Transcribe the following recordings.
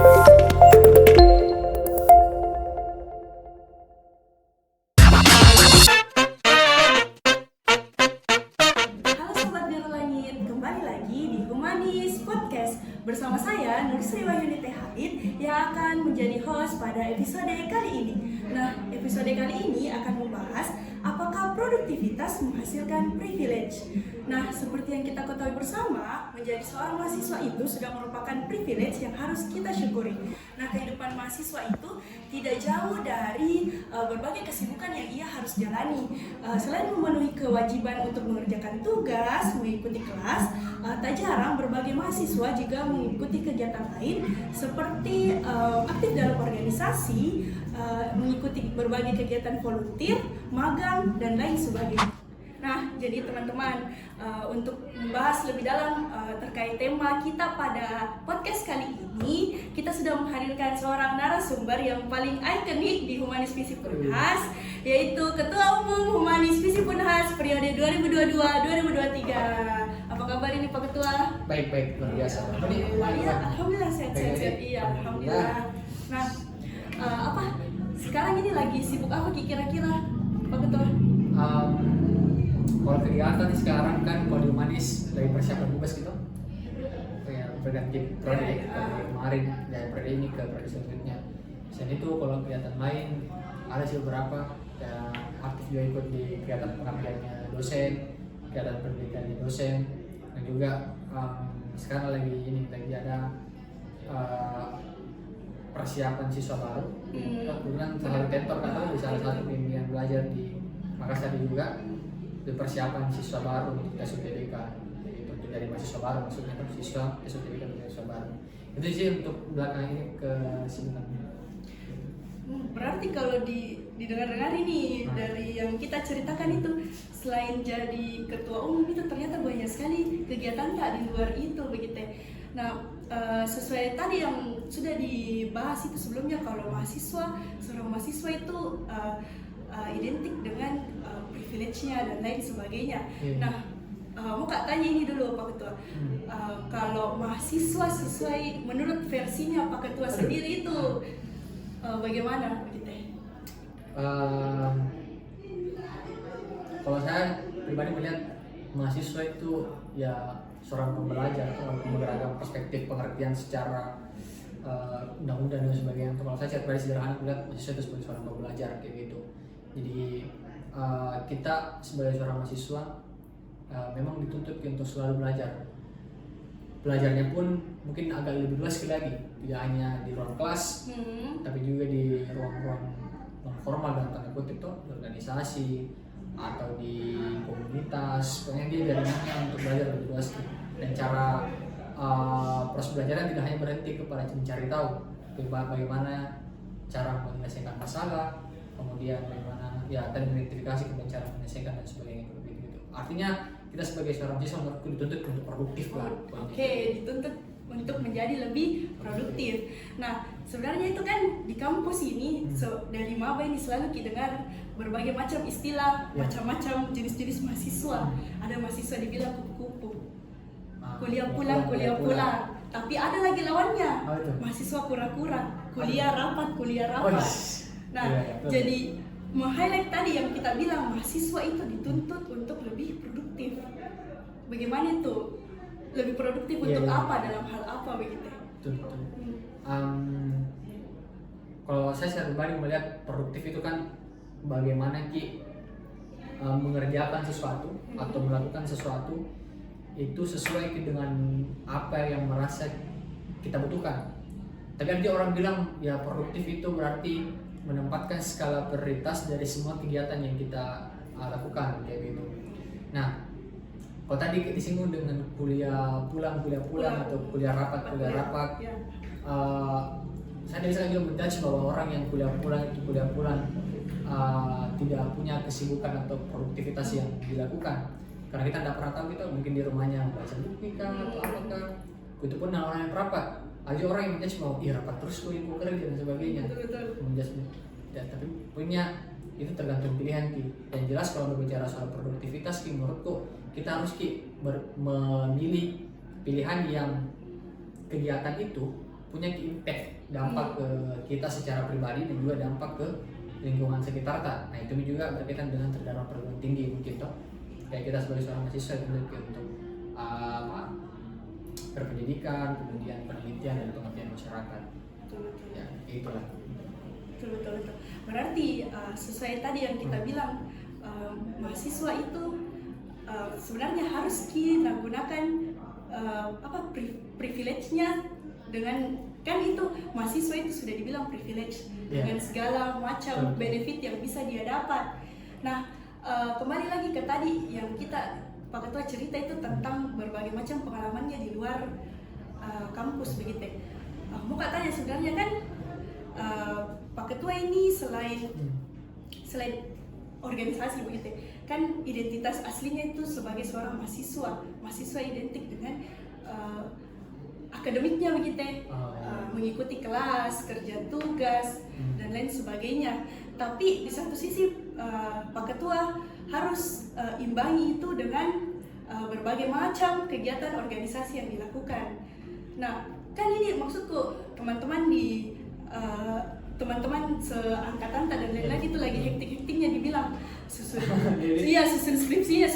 Sobat Biru Langit, kembali lagi di Humanis Podcast bersama saya Nursri Wahyuni Halid yang akan menjadi host pada episode kali ini. Nah, episode kali ini akan membahas apakah produktivitas menghasilkan privilege. Nah, seperti yang kita ketahui bersama, menjadi seorang mahasiswa itu sudah merupakan privilege yang harus kita syukuri. Nah, kehidupan mahasiswa itu tidak jauh dari berbagai kesibukan yang ia harus jalani. Selain memenuhi kewajiban untuk mengerjakan tugas, mengikuti kelas, tak jarang berbagai mahasiswa juga mengikuti kegiatan lain seperti aktif dalam organisasi, mengikuti berbagai kegiatan volunteer, magang, dan lain sebagainya. Nah, jadi teman-teman, untuk membahas lebih dalam terkait tema kita pada podcast kali ini, kita sudah menghadirkan seorang narasumber yang paling ikonik di Humanis Visip Unhas, yaitu Ketua Umum Humanis Visip Unhas periode 2022-2023. Apa kabar ini Pak Ketua? Baik, luar biasa. Iya, alhamdulillah sehat-sehat. Iya, alhamdulillah. Nah, sekarang ini lagi sibuk apa kira-kira Pak Ketua? Kalau kegiatan sekarang kan kalau di Humanis lagi persiapan tugas gitu, kayak berganti prodi dari kemarin dari prodi ini ke prodi selanjutnya. Selain itu kalau kegiatan lain ada sih beberapa, ya, aktif juga ikut di kegiatan pengabdiannya dosen, kegiatan pendidikan di dosen, dan juga sekarang lagi ada persiapan siswa baru. Kemudian salah satu tentor di salah satu bimbingan belajar di Makassar juga di persiapan siswa baru untuk tes UTBK, untuk dari mahasiswa baru, maksudnya kan siswa tes UTBK untuk mahasiswa baru. Itu sih untuk belakang ini kesibukannya. Berarti kalau didengar-dengar ini dari yang kita ceritakan itu, selain jadi ketua umum itu ternyata banyak sekali kegiatan tak di luar itu begitu. Nah, sesuai tadi yang sudah dibahas itu sebelumnya, kalau seorang mahasiswa itu identik dengan privilege-nya dan lain sebagainya. Nah, mau Kak tanya ini dulu Pak Ketua. Kalau mahasiswa sesuai menurut versinya Pak Ketua sendiri itu bagaimana begitu? Kalau saya pribadi melihat mahasiswa itu ya seorang pembelajar atau beragam perspektif pengertian secara undang-undang dan sebagainya. Kalau saya pribadi sederhana melihat mahasiswa itu sebagai seorang pembelajar kayak gitu. Jadi kita sebagai seorang mahasiswa memang dituntut untuk selalu belajar. Belajarnya pun mungkin agak lebih luas lagi, tidak hanya di ruang kelas, tapi juga di ruang-ruang non formal dan tanda kutip itu, organisasi atau di komunitas. Pokoknya dia dari mana untuk belajar lebih luas. Dan cara proses belajarnya tidak hanya berhenti kepada mencari tahu bagaimana cara menyelesaikan masalah, kemudian bagaimana ya tadi mengidentifikasi cara menyelesaikan dan sebagainya gitu. Artinya kita sebagai seorang siswa dituntut untuk produktif lah. Oke, dituntut untuk menjadi lebih produktif. Nah, sebenarnya itu kan di kampus ini dari maba ini selalu kita dengar berbagai macam istilah, macam-macam jenis-jenis mahasiswa. Ada mahasiswa dibilang kupu-kupu, kuliah pulang. Tapi ada lagi lawannya, mahasiswa kura-kura, kuliah rapat. Nah, jadi meng-highlight tadi yang kita bilang mahasiswa itu dituntut untuk lebih produktif. Bagaimana itu? Lebih produktif untuk apa, dalam hal apa begitu? Betul. Kalau saya secara pribadi melihat produktif itu kan bagaimana mengerjakan sesuatu atau melakukan sesuatu itu sesuai dengan apa yang merasa kita butuhkan. Tapi nanti orang bilang ya produktif itu berarti menempatkan skala prioritas dari semua kegiatan yang kita lakukan kayak gitu. Nah, kalau tadi disinggung dengan kuliah pulang atau kuliah rapat, saya bisa juga menjudge bahwa orang yang kuliah pulang tidak punya kesibukan atau produktivitas yang dilakukan. Karena kita tidak pernah tahu, kita mungkin di rumahnya baca buku atau apakah. Itu pun orang yang rapat. Ada orang yang menjudge bahwa rapat terus ibu kerja dan sebagainya. Ya, tapi punya itu tergantung pilihan Yang jelas kalau berbicara soal produktivitas menurutku kita harus memilih pilihan yang kegiatan itu punya impact, dampak ke kita secara pribadi dan juga dampak ke lingkungan sekitar tak. Nah itu juga berkaitan dengan terdana perguruan tinggi mungkin toh. Kayak kita sebagai seorang mahasiswa untuk berpendidikan, kemudian penelitian dan pengertian masyarakat. Betul. Ya itulah. Betul. Berarti sesuai tadi yang kita bilang, mahasiswa itu sebenarnya harus kita gunakan privilege-nya dengan, kan itu mahasiswa itu sudah dibilang privilege dengan segala macam benefit yang bisa dia dapat. Nah, kembali lagi ke tadi yang Pak Ketua cerita itu tentang berbagai macam pengalamannya di luar kampus begitu. Mau tanya sebenarnya kan Pak Ketua ini selain organisasi begitu, kan identitas aslinya itu sebagai seorang mahasiswa identik dengan akademiknya begitu, mengikuti kelas, kerja tugas dan lain sebagainya. Tapi di satu sisi Pak Ketua harus imbangi itu dengan berbagai macam kegiatan organisasi yang dilakukan. Nah, kan ini maksudku teman-teman seangkatan dan lain-lain itu lagi hektik-hektiknya dibilang susun skripsinya,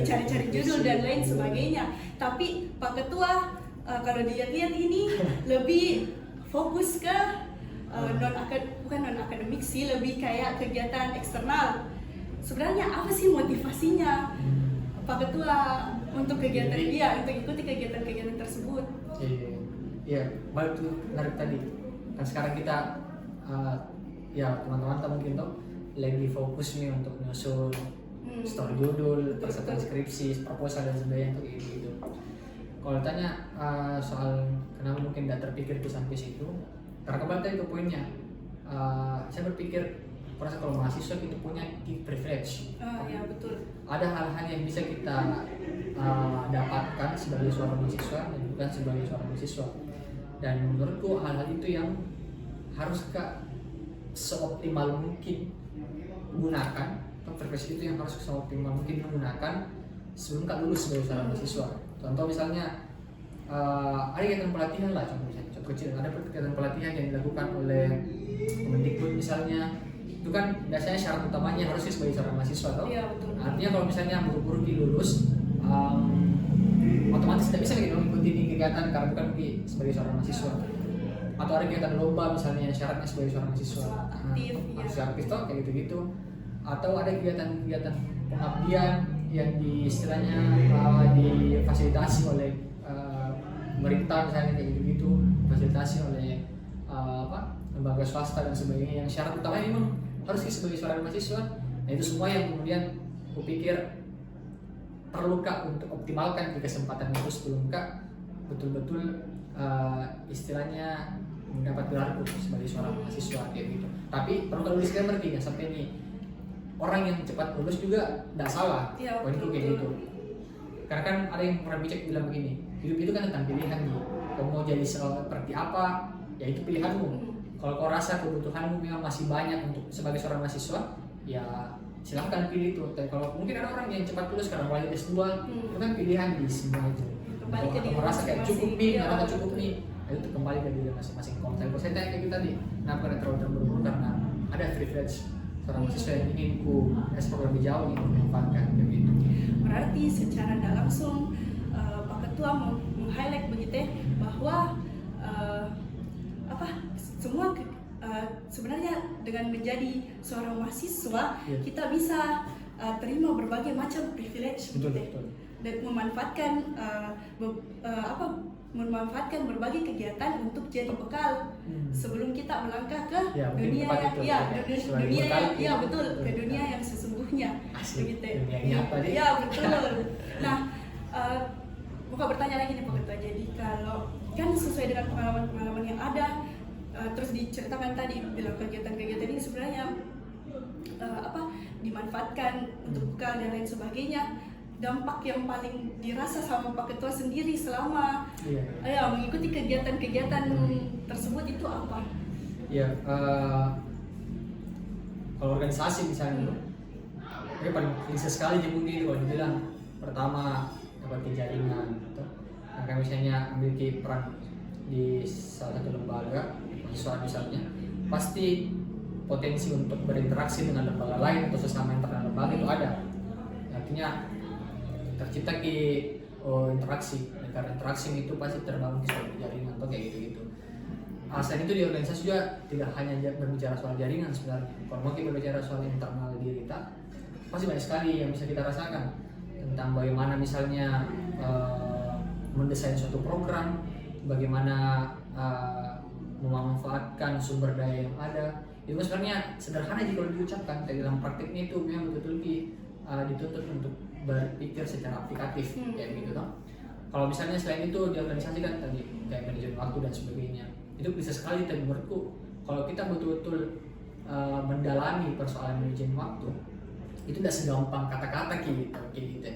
cari-cari judul dan lain sebagainya. Tapi Pak Ketua kalau dilihat-lihat ini lebih fokus ke bukan non akademik sih, lebih kayak kegiatan eksternal. Sebenarnya apa sih motivasinya Pak Ketua untuk kegiatan untuk ikuti kegiatan tersebut? Iya, balik tuh menarik tadi. Kan sekarang kita teman-teman mungkin tuh lagi fokus nih untuk nyusun story judul, persiapan skripsi, proposal dan sebagainya untuk gitu. Kalau tanya soal kenapa mungkin tidak terpikir ke sampai situ, karena kembali tadi ke poinnya, saya berpikir merasa kalau mahasiswa kita punya privilege. Ya betul. Ada hal-hal yang bisa kita dapatkan sebagai seorang mahasiswa dan bukan sebagai seorang mahasiswa. Dan menurutku hal-hal itu yang harus seoptimal mungkin gunakan, atau privilege itu yang harus seoptimal mungkin menggunakan sebelum lulus sebagai seorang mahasiswa. Contoh misalnya ada kegiatan pelatihan lah, contoh kecil, ada kegiatan pelatihan yang dilakukan oleh Kemendikbud misalnya, itu kan biasanya syarat utamanya harusnya sebagai seorang mahasiswa toh. Iya, betul. Artinya kalau misalnya buru-buru lulus, otomatis tidak bisa mengikuti kegiatan karena bukan sebagai seorang mahasiswa. Atau ada kegiatan lomba misalnya syaratnya sebagai seorang mahasiswa aktif toh kayak gitu-gitu. Atau ada kegiatan-kegiatan pengabdian yang istilahnya difasilitasi oleh pemerintah misalnya kayak gitu-gitu, fasilitasi oleh lembaga swasta dan sebagainya yang syarat utamanya memang harus sebagai seorang mahasiswa. Nah itu semua yang kemudian kupikir perlu untuk optimalkan di kesempatan itu sebelum betul-betul istilahnya mendapat gelar sebagai seorang mahasiswa kayak gitu. Tapi perlu kalau disclaimer tidak sampai nih orang yang cepat lulus juga tidak salah, poinku kayak gitu. Karena kan ada yang pernah bilang begini, hidup itu kan tentang pilihan nih. Kau mau jadi seperti apa, ya itu pilihanmu. Kalau kau rasa kebutuhanmu memang masih banyak untuk sebagai seorang mahasiswa, ya silahkan pilih itu. Dan kalau mungkin ada orang yang cepat lulus karena mulai S2, itu kan pilihan di semua itu. Kalau kau merasa kayak cukup nih, atau cukup nih, itu kembali ke diri masing-masing. Kalau saya tanya kayak kita nih, kenapa kalian terlalu terburu-buru? Karena ada privilege seorang mahasiswa yang ingin ku eksplor lebih jauh, ingin memanfaatkan begitu. Berarti secara tidak langsung Pak Ketua meng-highlight begitu bahwa semua sebenarnya dengan menjadi seorang mahasiswa kita bisa terima berbagai macam privilege betul. Dan memanfaatkan berbagai kegiatan untuk jadi bekal sebelum kita melangkah ke dunia ke dunia yang sesungguhnya begitu. Betul. Nah, bukan bertanya lagi nih Pak Ketua. Jadi kalau kan sesuai dengan pengalaman yang ada, terus diceritakan tadi bilang kegiatan-kegiatan ini sebenarnya dimanfaatkan untuk bekal dan lain sebagainya. Dampak yang paling dirasa sama Pak Ketua sendiri selama mengikuti kegiatan-kegiatan tersebut itu apa? Kalau organisasi misalnya, paling prinsip sekali mungkin kalau dibilang pertama dapat jaringan, misalnya memiliki peran di salah satu mahasiswa misalnya, pasti potensi untuk berinteraksi dengan lembaga lain atau sesama internal lembaga itu ada. Artinya tercipta interaksi, dan karena interaksi itu pasti terbangun suatu jaringan atau kayak gitu-gitu. Selain itu di organisasi juga tidak hanya berbicara soal jaringan sebenarnya. Kalau mau kita berbicara soal internal diri kita, pasti banyak sekali yang bisa kita rasakan tentang bagaimana misalnya mendesain suatu program, bagaimana memanfaatkan sumber daya yang ada. Itu sebenarnya sederhana jika diucapkan, tapi dalam praktiknya itu memang betul-betul dituntut untuk berpikir secara aplikatif kayak gitu toh. Kalau misalnya selain itu di organisasi kan tadi kayak manajemen waktu dan sebagainya, itu bisa sekali. Tapi menurutku kalau kita betul-betul mendalami persoalan manajemen waktu, itu tidak segampang kata-kata gitu.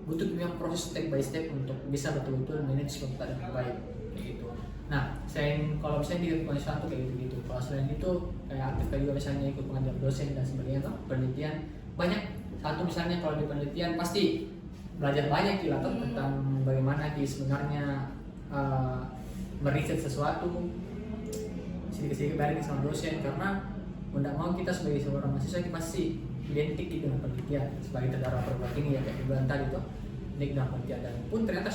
Butuh memang proses step by step untuk bisa betul-betul manage waktu dengan baik kayak gitu. Nah, selain kalau misalnya di organisasi itu kayak gitu-gitu, kalau selain itu kayak aktif kayak juga misalnya ikut pengajar dosen dan sebagainya toh, penelitian banyak. Satu misalnya kalau di penelitian pasti belajar banyak juga toh tentang bagaimana sebenarnya meriset sesuatu, sedikit-sedikit bareng sama dosen, karena tidak mau kita sebagai seorang mahasiswa kita pasti identik dengan penelitian sebagai terdara perguruan tinggi ya kayak bilang tadi tuh, identik dengan penelitian. Dan pun ternyata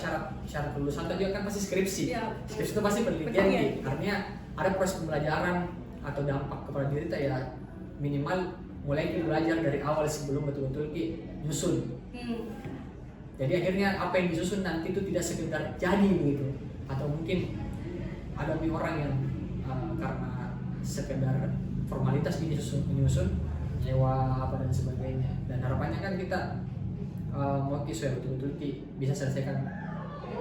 syarat lulusan tadi kan pasti skripsi ya, skripsi itu pasti penelitian ya. Artinya ada proses pembelajaran atau dampak kepada diri kita ya, minimal mulai kita belajar dari awal sebelum betul-betul nyusun. Jadi akhirnya apa yang disusun nanti itu tidak sekedar jadi begitu, atau mungkin ada orang yang karena sekedar formalitas menyusun nyewa apa dan sebagainya. Dan harapannya kan kita mau siswa betul-betul bisa selesaikan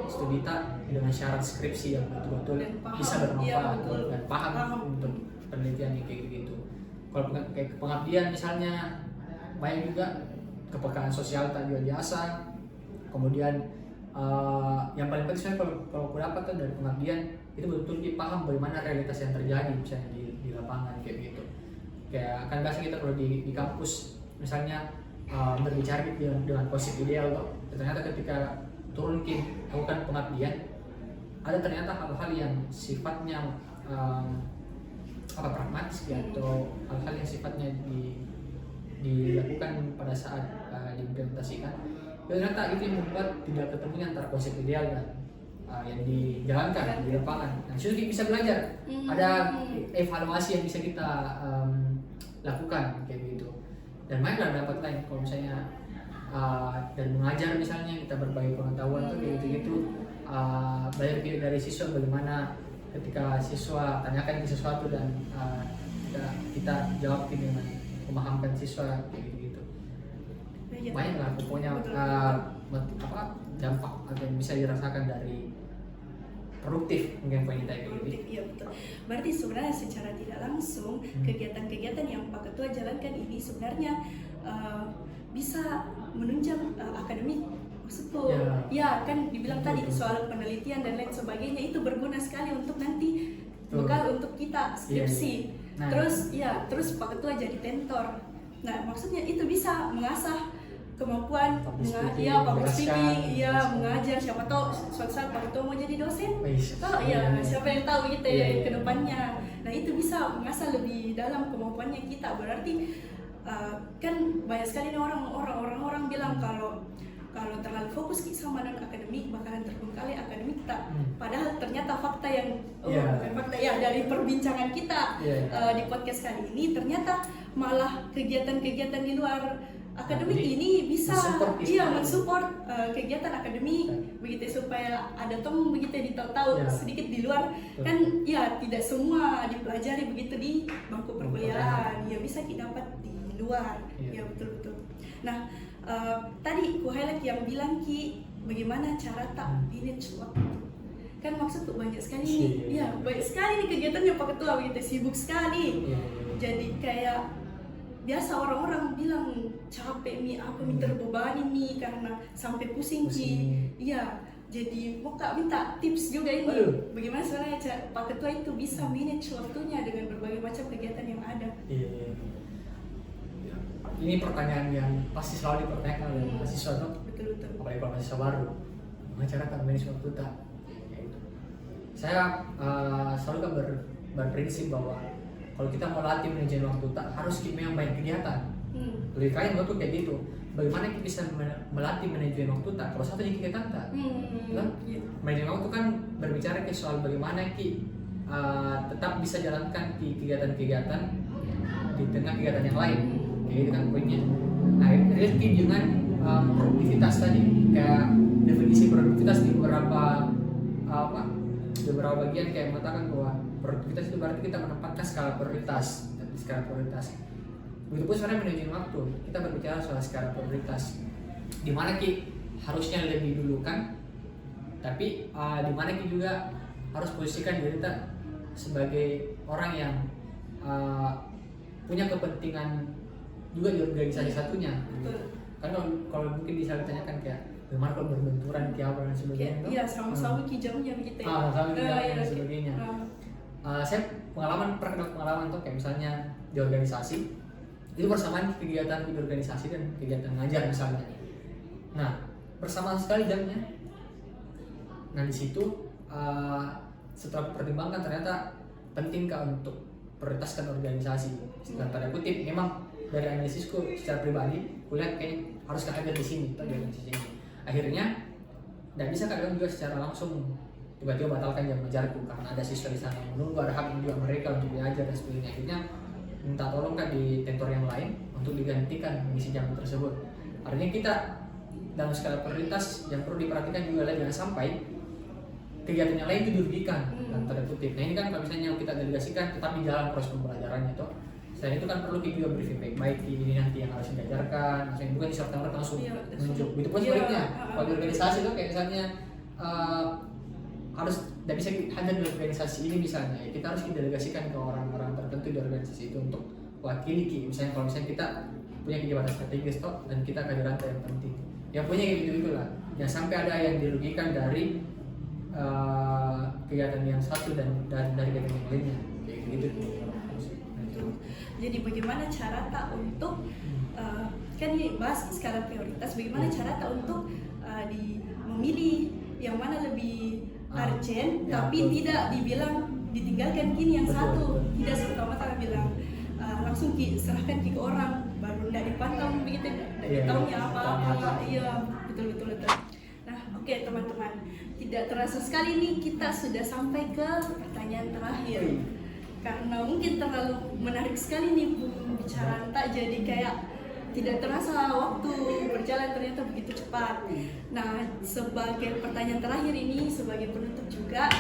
studi kita dengan syarat skripsi yang betul-betul bisa bermanfaat dan paham untuk penelitian yang kayak gitu. Kalau kayak pengabdian misalnya, banyak juga kepekaan sosial tadi biasa. Kemudian yang paling penting sebenarnya kalau aku dapat dari pengabdian itu betul-betul paham bagaimana realitas yang terjadi misalnya di lapangan kayak gitu. Kayak kan biasa kita kalau di kampus misalnya berbicara dengan konsep ideal loh. Ternyata ketika turun lakukan pengabdian, ada ternyata hal-hal yang sifatnya pragmatis ya, atau hal-hal yang sifatnya dilakukan pada saat diimplementasikan. Ternyata itu yang membuat tidak ketemunya antara konsep ideal dan yang dijalankan di lapangan. Nah, justru bisa belajar. Ada evaluasi yang bisa kita lakukan kayak gitu. Dan banyak dapat lain kalau misalnya dan mengajar misalnya kita berbagi pengetahuan tuh kayak gitu-gitu. Belajar dari siswa bagaimana ketika siswa tanyakan sesuatu dan kita jawab dengan memahamkan siswa kayak gitu. Banyak lah pokoknya dampak yang bisa dirasakan dari produktif mungkin poin kita itu. Iya betul. Berarti sebenarnya secara tidak langsung kegiatan-kegiatan yang Pak Ketua jalankan ini sebenarnya bisa menunjang akademik. Maksudku ya kan dibilang tadi soal penelitian dan lain sebagainya itu berguna sekali untuk nanti bekal untuk kita skripsi. Nah, terus Pak Ketua jadi tentor. Nah, maksudnya itu bisa mengasah kemampuan public speaking, mengajar. Siapa tahu suatu saat Pak Ketua mau jadi dosen. Siapa yang tahu gitu ya ke depannya. Nah, itu bisa mengasah lebih dalam kemampuannya kita. Berarti kan banyak sekali orang bilang kalau terlalu fokus sama dengan akademik bakalan terbengkalai akademik kita. Padahal ternyata fakta yang bukan fakta ya, dari perbincangan kita di podcast kali ini ternyata malah kegiatan-kegiatan di luar akademik ini bisa mensupport kegiatan akademik begitu, supaya ada begitu ditahu sedikit di luar kan ya, tidak semua dipelajari begitu di bangku perkuliahan ya, bisa kita dapat di luar ya betul-betul. Nah, tadi ku highlight yang bilang bagaimana cara tak manage waktu. Kan maksudku banyak sekali nih, banyak sekali nih kegiatannya Pak Ketua begitu, sibuk sekali. Jadi kayak biasa orang-orang bilang capek aku terbebani nih karena sampai pusing Iya, jadi mau minta tips juga ini. Bagaimana sebenarnya Pak Ketua itu bisa manage waktunya dengan berbagai macam kegiatan yang ada. Ini pertanyaan yang pasti selalu dipertanyakan oleh mahasiswa tuh. Betul. Apalagi kalau mahasiswa baru. Bagaimana cara kan manage waktu tak? Saya selalu kan berprinsip bahwa kalau kita mau latih manajemen waktu tak harus kita yang banyak kegiatan. Lebih kalian waktu kayak gitu. Bagaimana kita bisa melatih manajemen waktu tak kalau satu kegiatan tak? Manajemen waktu kan berbicara ke soal bagaimana tetap bisa jalankan kegiatan-kegiatan di tengah kegiatan yang lain. Jadi kan poinnya. Nah, relate dengan produktivitas tadi, kayak definisi produktivitas di beberapa bagian kayak mengatakan bahwa produktivitas itu berarti kita menempatkan skala prioritas. Begitupun sebenarnya manajemen waktu, kita berbicara soal skala prioritas. Di mana harusnya lebih dulukan, tapi di mana juga harus posisikan diri kita sebagai orang yang punya kepentingan juga di organisasi satunya. Kan kalau mungkin bisa ditanyakan kayak bagaimana kalau berbenturan apa dan sebagainya. Iya, sama-sama jamnya gitu. Sama-sama dan sebagainya. Saya pernah pengalaman tuh kayak misalnya di organisasi itu bersamaan kegiatan di organisasi dan kegiatan ngajar misalnya. Nah, bersamaan sekali jamnya. Nah, di situ setelah pertimbangkan ternyata penting untuk prioritaskan organisasi. Dan tanda kutip memang dari analisisku secara pribadi, kulihat kayak harus ada di sini di organisasi ini. Akhirnya tidak bisa kadang juga secara langsung tiba-tiba batalkan jam mengajarku karena ada siswa di sana yang menunggu, ada hak juga mereka untuk diajar dan sebagainya. Akhirnya minta tolong di tentor yang lain untuk digantikan mengisi jam tersebut. Artinya kita dalam skala prioritas yang perlu diperhatikan juga adalah jangan sampai kegiatan yang lain itu dirugikan dan tanda kutip. Nah, ini kan kalau misalnya kita delegasikan tetap di jalan proses pembelajarannya itu. Selain itu kan perlu juga briefing baik-baik ini nanti yang harus diajarkan, maksudnya bukan diserta-merta langsung menunjuk. Itu pun sebaliknya, kalau di organisasi itu kayak misalnya harus tidak bisa hadir di organisasi ini misalnya, ya kita harus didelegasikan ke orang-orang tertentu di organisasi itu untuk wakili. Misalnya kalau misalnya kita punya kegiatan strategis dan kita kehadiran yang penting, yang punya gitu lah. Jangan sampai ada yang dirugikan dari kegiatan yang satu dan dari kegiatan yang lainnya, kayak gitu. Jadi bagaimana cara tak untuk kan ini bahas skala prioritas, bagaimana cara tak untuk memilih yang mana lebih urgent tapi tidak dibilang ditinggalkan kini yang satu, tidak serta-merta bilang langsung serahkan ke orang baru tidak dipantau begitu, tidak tahu apa-apa. Iya, betul. Nah, oke, teman-teman, tidak terasa sekali nih kita sudah sampai ke pertanyaan terakhir. Karena mungkin terlalu menarik sekali nih pembicaraan tak, jadi kayak tidak terasa waktu berjalan ternyata begitu cepat. Nah, sebagai pertanyaan terakhir ini sebagai penutup juga,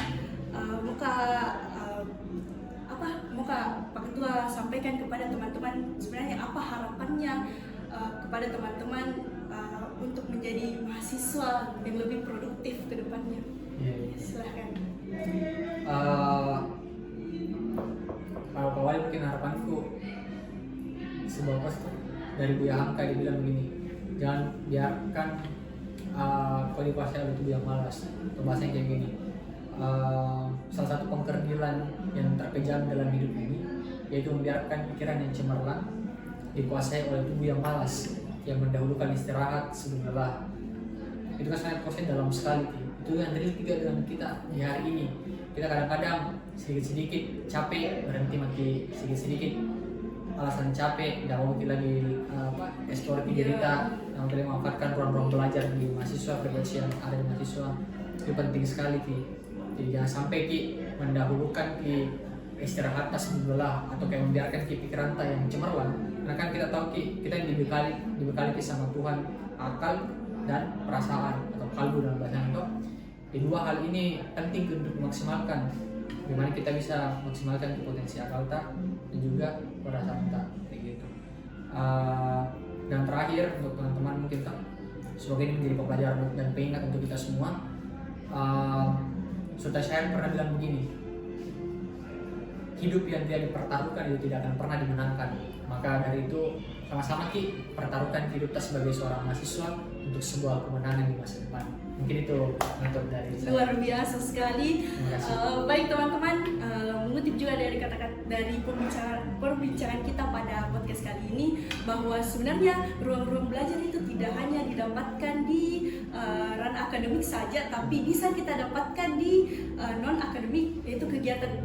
Pak Ketua sampaikan kepada teman-teman sebenarnya apa harapannya kepada teman-teman untuk menjadi mahasiswa yang lebih produktif ke depannya. Silahkan. Kalau awalnya mungkin harapanku sebuah post dari Buya Hamka, dia bilang begini, jangan biarkan kalau di kuasa itu yang malas, atau bahasanya kayak gini, salah satu pengkerdilan yang terkejam dalam hidup ini yaitu membiarkan pikiran yang cemerlang dikuasai oleh tubuh yang malas yang mendahulukan istirahat sebelum lelah. Itu kan sangat konsen dalam sekali. Itu yang dari tiga dengan kita di hari ini. Kita kadang-kadang sedikit-sedikit capek, berhenti mati sedikit-sedikit, alasan capek, tidak mau lagi eksplor diri kita, tidak mau memanfaatkan ruang-ruang belajar di mahasiswa, frekuensi yang ada di mahasiswa. Itu penting sekali jadi jangan sampai mendahulukan istirahat sebelum lelah atau kayak membiarkan pikiran kita yang cemerlang. Karena kan kita tahu kita yang dibekali sama Tuhan akal dan perasaan atau kalbu dalam bahasa itu. Di dua hal ini penting untuk memaksimalkan bagaimana kita bisa maksimalkan potensi akal kita dan juga perasaan kita, kayak gitu. Dan terakhir untuk teman-teman mungkin semoga ini menjadi pembelajaran dan pengingat untuk kita semua. Sultan Syahrir pernah bilang begini, hidup yang tidak dipertaruhkan itu tidak akan pernah dimenangkan. Maka dari itu sama-sama pertaruhkan hidup kita sebagai seorang mahasiswa untuk sebuah kemenangan di masa depan. Mungkin itu untuk dari saya. Luar biasa sekali. Baik teman-teman, mengutip juga juga dari perbincangan kita pada podcast kali ini bahwa sebenarnya ruang-ruang belajar itu tidak hanya didapatkan di ranah akademik saja, tapi bisa kita dapatkan di non akademik, yaitu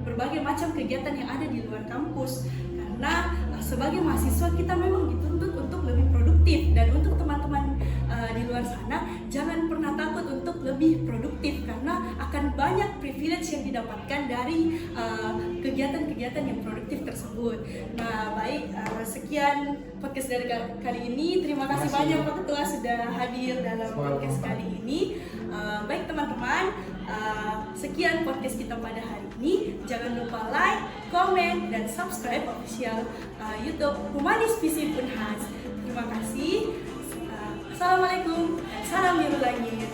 berbagai macam kegiatan yang ada di luar kampus. Karena sebagai mahasiswa kita memang dituntut untuk lebih produktif, dan untuk teman-teman di luar sana jangan pernah takut untuk lebih produktif karena akan banyak privilege yang didapatkan dari kegiatan-kegiatan yang produktif tersebut. Nah, baik, sekian podcast dari kali ini. Terima kasih banyak Pak Ketua sudah hadir dalam podcast kali ini. Baik teman-teman, sekian podcast kita pada hari ini. Jangan lupa like, komen, dan subscribe official YouTube Humanis Visip Unhas. Terima kasih. Assalamualaikum. Salam biru langit.